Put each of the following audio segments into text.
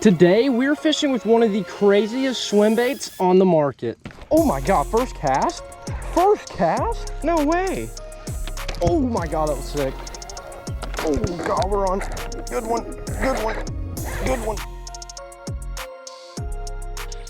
Today we're fishing with one of the craziest swim baits on the market. Oh my God, first cast? First cast? No way. Oh my God, that was sick. Oh God, we're on. Good one, good one, good one.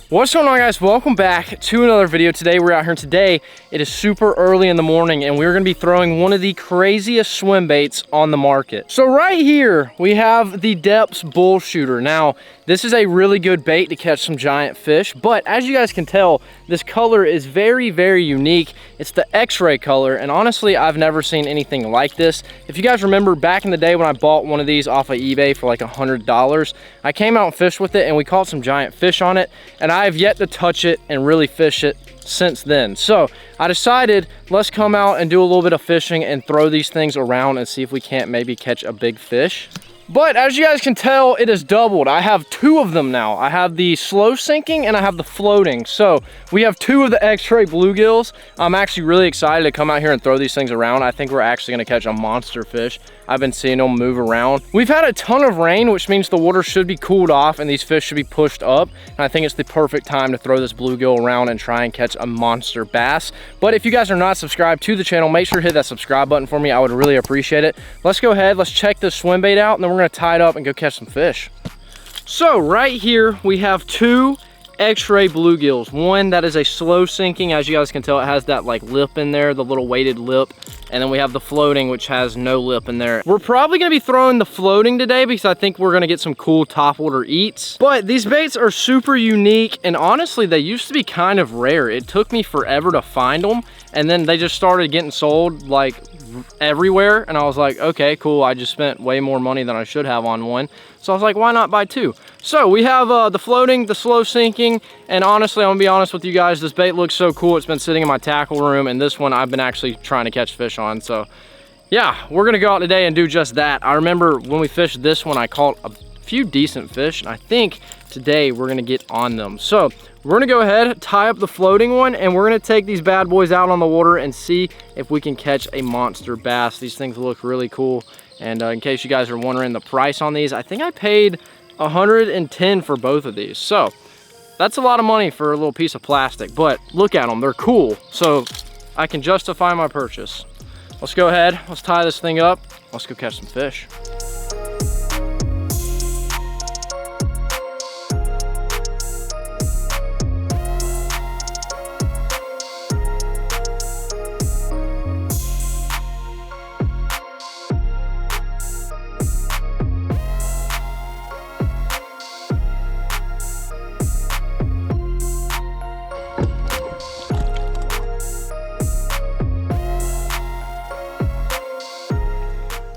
What's going on, guys? Welcome back to another video. Today we're out here. Today it is super early in the morning and we're going to be throwing one of the craziest swim baits on the market. So right here we have the Depths Bull Shooter. Now this is a really good bait to catch some giant fish, but as you guys can tell, this color is very, very unique. It's the X-ray color, and honestly I've never seen anything like this. If you guys remember back in the day when I bought one of these off of eBay for like $100, I came out and fished with it and we caught some giant fish on it, and I have yet to touch it and really fish it since then. So I decided, let's come out and do a little bit of fishing and throw these things around and see if we can't maybe catch a big fish. But as you guys can tell, it has doubled. I have two of them now. I have the slow sinking and I have the floating. So we have two of the X-ray Bluegills. I'm actually really excited to come out here and throw these things around. I think we're actually gonna catch a monster fish. I've been seeing them move around. We've had a ton of rain, which means the water should be cooled off and these fish should be pushed up. And I think it's the perfect time to throw this bluegill around and try and catch a monster bass. But if you guys are not subscribed to the channel, make sure to hit that subscribe button for me. I would really appreciate it. Let's go ahead, let's check this swim bait out, and then we're gonna tie it up and go catch some fish. So right here we have two X-ray bluegills. One that is a slow sinking. As you guys can tell, it has that like lip in there, the little weighted lip. And then we have the floating, which has no lip in there. We're probably gonna be throwing the floating today because I think we're gonna get some cool topwater eats. But these baits are super unique, and honestly, they used to be kind of rare. It took me forever to find them, and then they just started getting sold like everywhere. And I was like, okay, cool. I just spent way more money than I should have on one. So I was like, why not buy two? So we have the floating, the slow sinking, and honestly, I'm gonna be honest with you guys, this bait looks so cool. It's been sitting in my tackle room, and this one I've been actually trying to catch fish on. So yeah, we're gonna go out today and do just that. I remember when we fished this one, I caught a few decent fish, and I think today we're gonna get on them. So we're gonna go ahead, tie up the floating one, and we're gonna take these bad boys out on the water and see if we can catch a monster bass. These things look really cool. And in case you guys are wondering the price on these, I think I paid $110 for both of these. So that's a lot of money for a little piece of plastic, but look at them, they're cool. So I can justify my purchase. Let's go ahead, let's tie this thing up. Let's go catch some fish.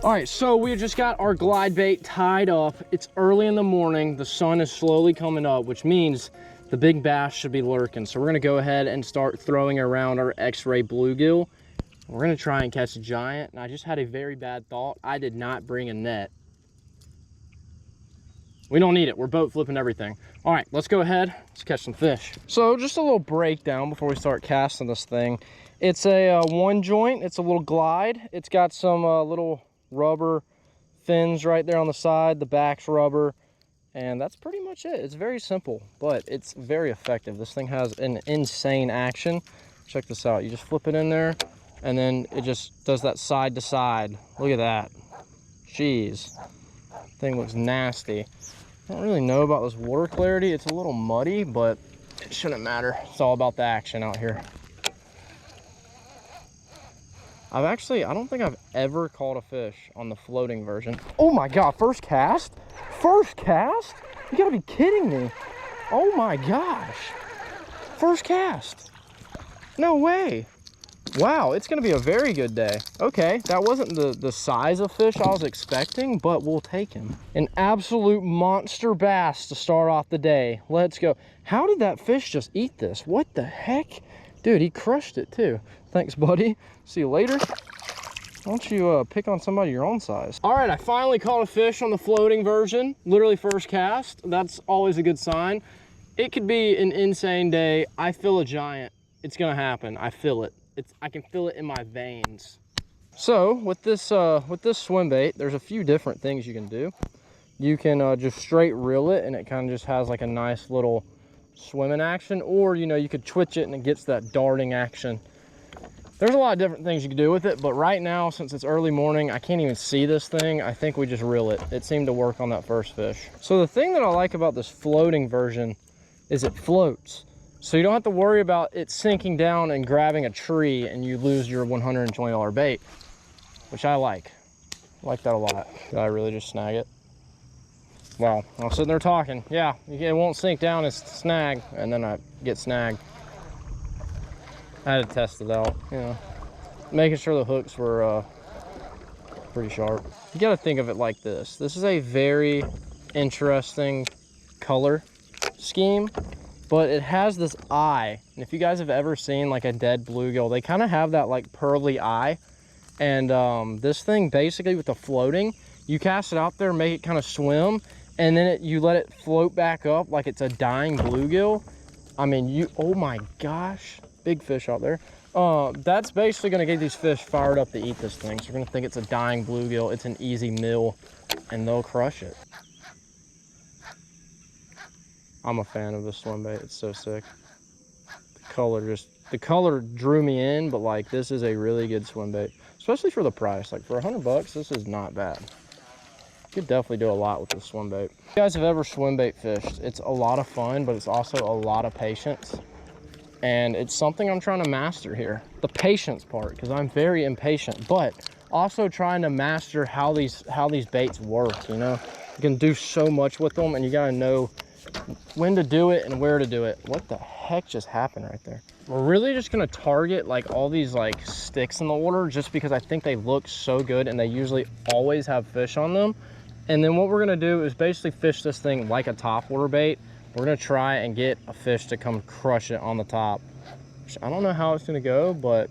All right, so we just got our glide bait tied up. It's early in the morning. The sun is slowly coming up, which means the big bass should be lurking. So we're gonna go ahead and start throwing around our X-ray bluegill. We're gonna try and catch a giant. And I just had a very bad thought. I did not bring a net. We don't need it. We're boat flipping everything. All right, let's go ahead. Let's catch some fish. So just a little breakdown before we start casting this thing. It's a one joint. It's a little glide. It's got some little rubber fins right there on the side, the back's rubber, and that's pretty much it. It's very simple, but it's very effective. This thing has an insane action. Check this out. You just flip it in there and then it just does that side to side. Look at that. Jeez, thing looks nasty. I don't really know about this water clarity. It's a little muddy, but it shouldn't matter. It's all about the action out here. I don't think I've ever caught a fish on the floating version. Oh my God, first cast? First cast? You gotta be kidding me. Oh my gosh. First cast. No way. Wow, it's gonna be a very good day. Okay, that wasn't the size of fish I was expecting, but we'll take him. An absolute monster bass to start off the day. Let's go. How did that fish just eat this? What the heck? Dude, he crushed it too. Thanks, buddy. See you later. Why don't you pick on somebody your own size? All right, I finally caught a fish on the floating version. Literally first cast. That's always a good sign. It could be an insane day. I feel a giant. It's gonna happen. I feel it. I can feel it in my veins. So with this swim bait, there's a few different things you can do. you can just straight reel it and it kind of just has like a nice little swimming action, or you know, you could twitch it and it gets that darting action. There's a lot of different things you can do with it, but right now, since it's early morning, I can't even see this thing. I think we just reel it. It seemed to work on that first fish. So the thing that I like about this floating version is it floats. So you don't have to worry about it sinking down and grabbing a tree and you lose your $120 bait, which I like. I like that a lot. Did I really just snag it? Wow, I was sitting there talking. Yeah, it won't sink down, it's snag, and then I get snagged. I had to test it out, you know, making sure the hooks were pretty sharp. You gotta think of it like this. This is a very interesting color scheme, but it has this eye. And if you guys have ever seen like a dead bluegill, they kind of have that like pearly eye. And this thing basically with the floating, you cast it out there, make it kind of swim, and then you let it float back up like it's a dying bluegill. I mean, oh my gosh, big fish out there. That's basically gonna get these fish fired up to eat this thing. So you're gonna think it's a dying bluegill, it's an easy meal, and they'll crush it. I'm a fan of this Swimbait, it's so sick. The color drew me in, but like this is a really good Swimbait, especially for the price. Like for 100 bucks, this is not bad. You could definitely do a lot with this Swimbait. If you guys have ever Swimbait fished, it's a lot of fun, but it's also a lot of patience. And it's something I'm trying to master here. The patience part, because I'm very impatient, but also trying to master how these baits work, you know? You can do so much with them and you gotta know when to do it and where to do it. What the heck just happened right there? We're really just gonna target like all these like sticks in the water just because I think they look so good and they usually always have fish on them. And then what we're gonna do is basically fish this thing like a topwater bait. We're gonna try and get a fish to come crush it on the top. I don't know how it's gonna go, but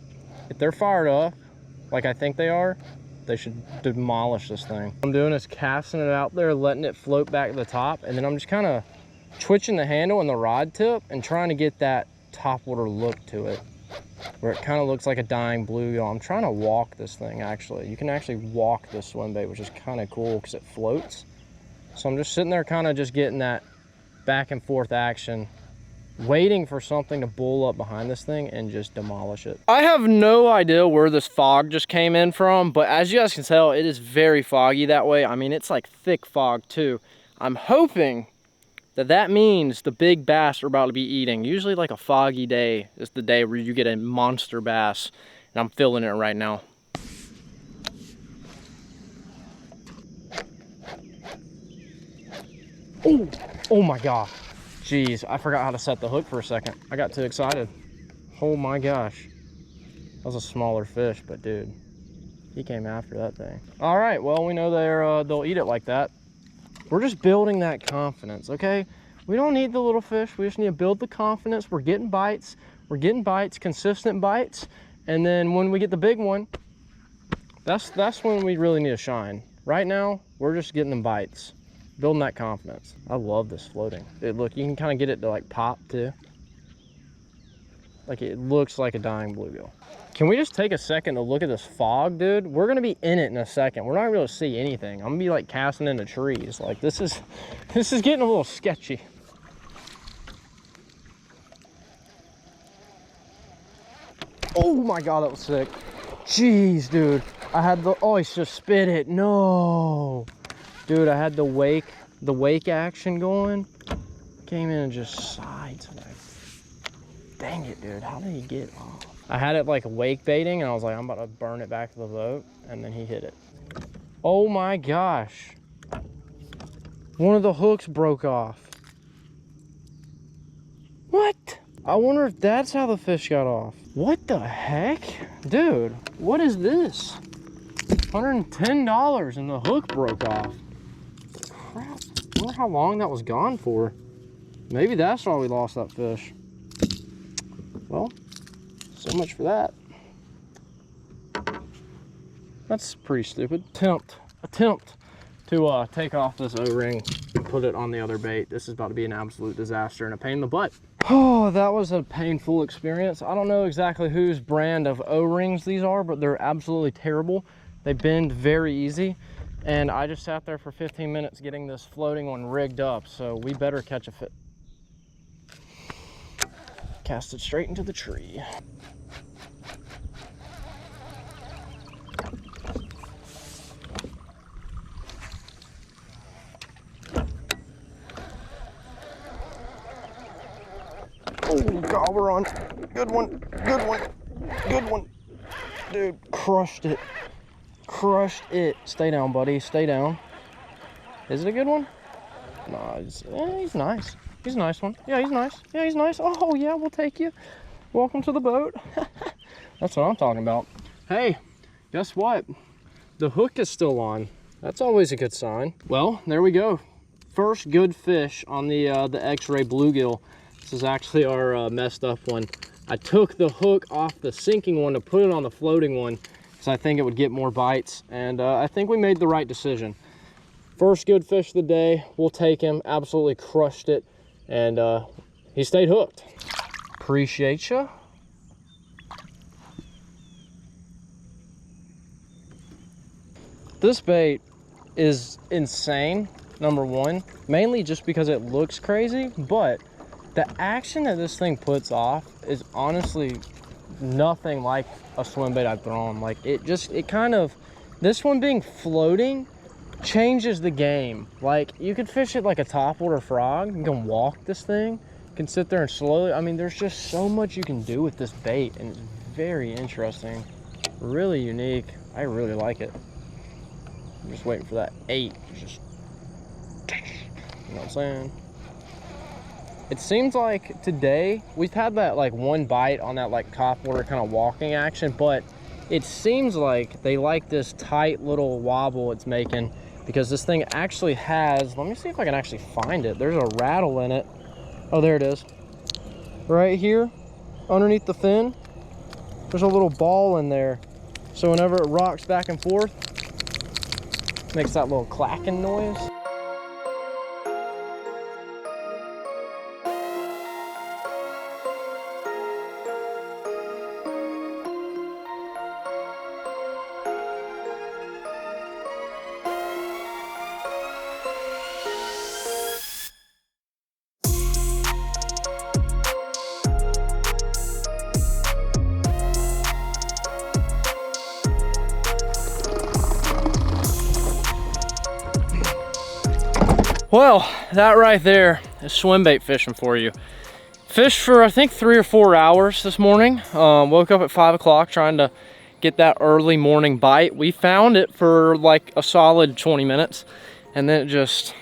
if they're fired up, like I think they are, they should demolish this thing. What I'm doing is casting it out there, letting it float back to the top, and then I'm just kind of twitching the handle and the rod tip and trying to get that topwater look to it, where it kind of looks like a dying bluegill. I'm trying to walk this thing, actually. You can actually walk this Swimbait, which is kind of cool because it floats. So I'm just sitting there kind of just getting that back and forth action, waiting for something to bull up behind this thing and just demolish it. I have no idea where this fog just came in from, but as you guys can tell, it is very foggy that way. I mean, it's like thick fog too. I'm hoping that means the big bass are about to be eating. Usually like a foggy day is the day where you get a monster bass, and I'm feeling it right now. Oh my gosh. Jeez, I forgot how to set the hook for a second. I got too excited. Oh my gosh. That was a smaller fish, but dude, he came after that thing. All right, well, we know they'll eat it like that. We're just building that confidence, okay? We don't need the little fish. We just need to build the confidence. We're getting bites. We're getting bites, consistent bites. And then when we get the big one, that's when we really need to shine. Right now, we're just getting them bites. Building that confidence. I love this floating. Look, you can kind of get it to like pop too. Like it looks like a dying bluegill. Can we just take a second to look at this fog, dude? We're gonna be in it in a second. We're not gonna be able to see anything. I'm gonna be like casting into trees. Like this is getting a little sketchy. Oh my God, that was sick. Jeez, dude. I had oh, he's just spit it. No. Dude, I had the wake action going. Came in and just sideswiped. Dang it, dude. How did he get off? I had it like wake baiting, and I was like, I'm about to burn it back to the boat, and then he hit it. Oh my gosh. One of the hooks broke off. What? I wonder if that's how the fish got off. What the heck? Dude, what is this? $110 and the hook broke off. Crap, I wonder how long that was gone for. Maybe that's why we lost that fish. Well, so much for that. That's pretty stupid. Attempt to take off this O-ring and put it on the other bait. This is about to be an absolute disaster and a pain in the butt. Oh, that was a painful experience. I don't know exactly whose brand of O-rings these are, but they're absolutely terrible. They bend very easy. And I just sat there for 15 minutes getting this floating one rigged up, so we better catch a fish. Cast it straight into the tree. Oh, God, we're on. Good one, good one, good one. Dude, crushed it. Crushed it. Stay down, buddy, stay down. Is it a good one? No, he's nice. He's a nice one. Yeah, he's nice. Yeah, he's nice. Oh, yeah, we'll take you. Welcome to the boat. That's what I'm talking about. Hey, guess what? The hook is still on. That's always a good sign. Well, there we go. First good fish on the X-ray Bluegill. This is actually our messed up one. I took the hook off the sinking one to put it on the floating one because I think it would get more bites, and I think we made the right decision. First good fish of the day. We'll take him. Absolutely crushed it, and he stayed hooked. Appreciate ya. This bait is insane, number one, mainly just because it looks crazy, but the action that this thing puts off is honestly nothing like a swim bait I've thrown. Like it kind of, this one being floating changes the game. Like you could fish it like a topwater frog. You can walk this thing, you can sit there and slowly, I mean, there's just so much you can do with this bait, and it's very interesting, really unique. I really like it. I'm just waiting for that 8. Just, you know what I'm saying? It seems like today we've had that like one bite on that like topwater kind of walking action, but it seems like they like this tight little wobble it's making, because this thing actually has, let me see if I can actually find it. There's a rattle in it. Oh, there it is. Right here, underneath the fin, there's a little ball in there. So whenever it rocks back and forth, it makes that little clacking noise. Well, that right there is swim bait fishing for you. Fished for I think 3 or 4 hours this morning. Woke up at 5 o'clock trying to get that early morning bite. We found it for like a solid 20 minutes, and then it just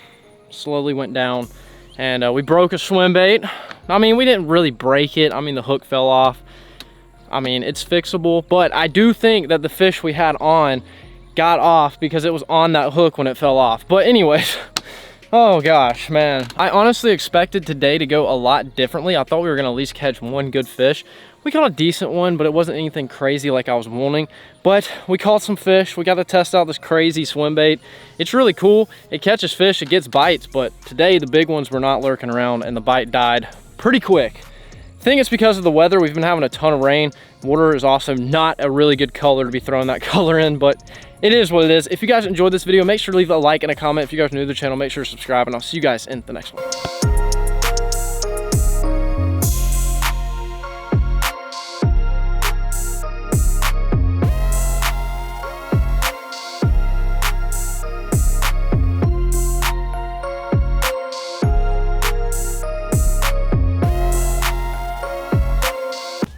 slowly went down, and we broke a swim bait. I mean, we didn't really break it. I mean, the hook fell off. I mean, it's fixable, but I do think that the fish we had on got off because it was on that hook when it fell off. But anyways, oh gosh, man. I honestly expected today to go a lot differently. I thought we were gonna at least catch one good fish. We caught a decent one, but it wasn't anything crazy like I was wanting. But we caught some fish. We got to test out this crazy swim bait. It's really cool. It catches fish, it gets bites, but today the big ones were not lurking around and the bite died pretty quick. I think it's because of the weather. We've been having a ton of rain. Water is also not a really good color to be throwing that color in, but it is what it is. If you guys enjoyed this video, make sure to leave a like and a comment. If you guys are new to the channel, make sure to subscribe, and I'll see you guys in the next one.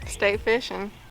Stay fishing.